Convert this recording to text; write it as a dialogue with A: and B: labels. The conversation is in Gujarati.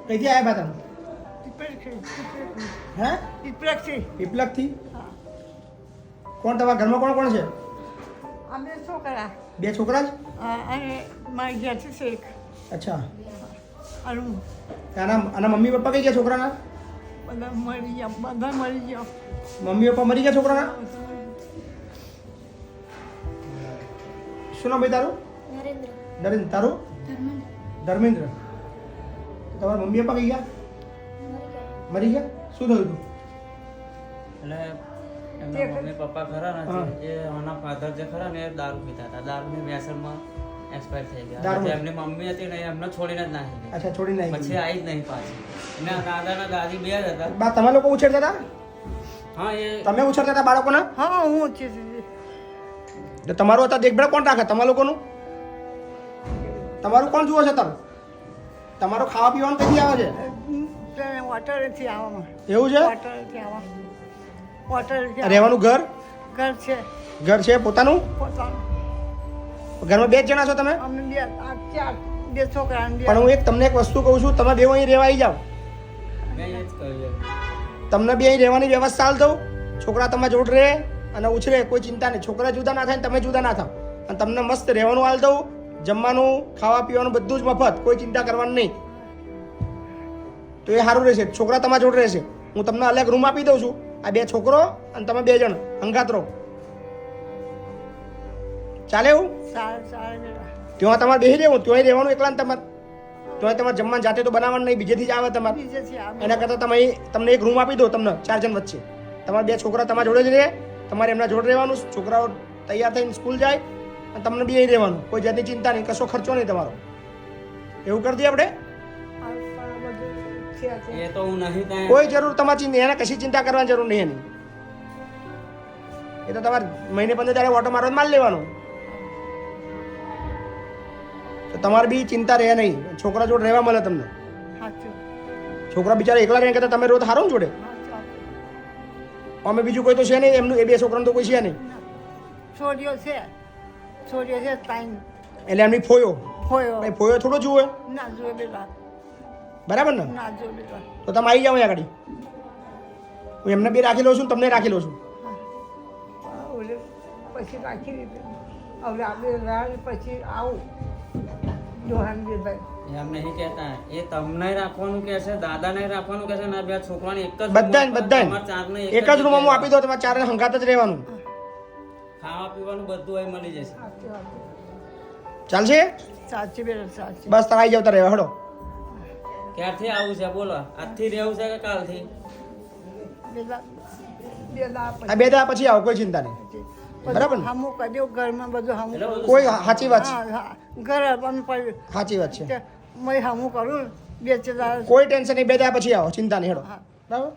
A: કઈથી આવ્યા બા તમે? હે? પીપલકથી? કોણ તમારા ઘરમાં કોણ કોણ છે?
B: અમે છોકરા
A: 2 છોકરા જ?
B: અને મારી ઘેરથી શેખ
A: અચ્છા.
B: અને
A: આના મમ્મી પપ્પા કઈ ગયા છોકરાના?
B: બધા મરી ગયા
A: મમ્મી પપ્પા મરી ગયા છોકરાના? શું નામ ભાઈ તારું? નરેન્દ્ર. તારું? ધર્મેન્દ્ર. તમારા મમ્મી પપ્પા કઈ ગયા? મરી ગયા. શું થયું હતું?
C: એટલે એમના મમ્મી પપ્પા ખરા નથી એ એમના ફાધર જે ખરા ને એ દારૂ પીતા હતા. દારૂની વ્યસનમાં એક્સપાયર થઈ ગયા. એટલે એમની મમ્મી હતી ને એમને છોડીને જ નાખી દીધી.
A: અચ્છા, છોડીને આવી.
C: પછી આવી જ નહીં પાછી. એના દાદા ને દાદી બે જ હતા.
A: બા તમે લોકો ઉછેરતા હતા?
C: હા એ
A: તમે ઉછેરતા હતા બાળકોને?
B: હા હું છે
A: તો તમારું હતા દેખભાળ કોણ રાખે તમારા લોકોનું? તમારું કોણ જુએ છે તમે? તમારું ખાવા પીવાનું કઈથી આવે છે?
B: વોટરથી આવવામાં
A: એવું છે?
B: વોટરથી આવવા વોટરથી
A: રહેવાનું ઘર?
B: ઘર છે
A: ઘર છે પોતાનું?
B: પોતાનું.
A: ઘરમાં 2 જ જણા છો તમે?
B: અમે બે આ 2 છોકરા ને
A: પણ હું તમને એક વસ્તુ કહું છું, તમે 2 અહીં રહેવા આવી જાઓ.
C: મેં એ જ કહ્યું.
A: તમને 2 અહીં રહેવાની વ્યવસ્થા હાલ દઉં. છોકરા તમારા જોડ રહે અને ઉછરે, કોઈ ચિંતા નહીં. છોકરા જુદા ના થાય ને તમે જુદા ના થાવ. અને તમને મસ્ત રહેવાનું હાલ દઉં, જમવાનું ખાવા પીવાનું બધું જ મફત, કોઈ ચિંતા કરવાની નહીં. તો એ સારું રહેશે. છોકરા તમારા જોડ રહેશે. હું તમને અલગ રૂમ આપી દઉં છું. આ 2 છોકરો અને તમે 2 જણ હંગાત રહો. ચાલે એવું?
B: સારા બેટા
A: ત્યાં તમારે બેસી રહેવું, ત્યાં રહેવાનું એકલા ને તમારે. ત્યાં તમારે જમવાનું જાતે તો બનાવવાનું નહીં, બીજેથી જ આવે તમારે.
B: બીજેથી આવે
A: એના કરતાં તમે તમને એક રૂમ આપી દો, તમને 4 જણ વચ્ચે. તમારા 2 છોકરા તમારા જોડે જ રહે, તમારે એમના જોડે રહેવાનું. છોકરાઓ તૈયાર થઈને સ્કૂલ જાય અને તમને બી અહીં રહેવાનું. કોઈ જાતની ચિંતા નહીં, કશો ખર્ચો નહીં તમારો. એવું કરી દઈએ આપણે?
C: એ તો હું નહીં ત્યાં
A: કોઈ જરૂર તમારી ચિંતા, એને કશી ચિંતા કરવાની જરૂર નહીં એની. એ તો તમારે મહિને 15 દાડે ઓટો મારવા માલ લેવાનો. તો તમારે બી ચિંતા રહે નહીં, છોકરા જોડે રહેવા મળે તમને.
B: સાચું
A: છોકરા બિચારા એકલા રહે કરતા તમે રોજ સારું જોડે. અમે બીજું કોઈ તો છે નહીં, એમનું એ 2 છોકરાનું તો કોઈ છે નહીં.
B: છોડીઓ છે ટાઈમ
A: એટલે એમની ફોયો
B: હોયો
A: એ ફોયો થોડો જુએ,
B: ના જોવે બેટા
A: બરાબર ને?
B: ના જોવે બેટા
A: તો તમે આવી જાઓ અહીંયા આગળ. હું એમને 2 રાખી લઉં છું, તમને રાખી લઉં છું.
B: ઓલે પછી રાખી દીધું. હવે આપણે રાહ પછી આવું જોહાનગીરભાઈ
C: એમ નહીં કહેતા. એ તમને રાખવાનું કે છે, દાદા ને રાખવાનું કે છે ને આ 2 છોકરાને એક જ
A: બધાને
C: તમારા ચારને
A: એક જ રૂમમાં હું આપી દો, તમારે 4 હંગાત જ રહેવાનું.
C: ખાવા પીવાનું બધું અહીં મળી જશે.
A: ચાલશે?
B: સાચી બેટા સાચી
A: બસ તમે આવી જાવ તો રહેવા હડો.
C: ક્યારથી આવું છે બોલો? આજથી રહેવું છે કે કાલથી?
B: બેટા
A: આ 2 દાડા પછી આવો, કોઈ ચિંતા નહીં. બરાબર ને?
B: હમું કર્યો ઘરમાં બધું હમું
C: એટલે બધું
A: કોઈ સાચી વાત છે,
B: ઘર આપવાનું પડ્યું
A: સાચી વાત છે.
B: મેં હમું કરું 2 4
A: કોઈ ટેન્શન નહીં. 2 દાડા પછી આવો, ચિંતા નહીં. હેડો
B: હા
A: બરાબર.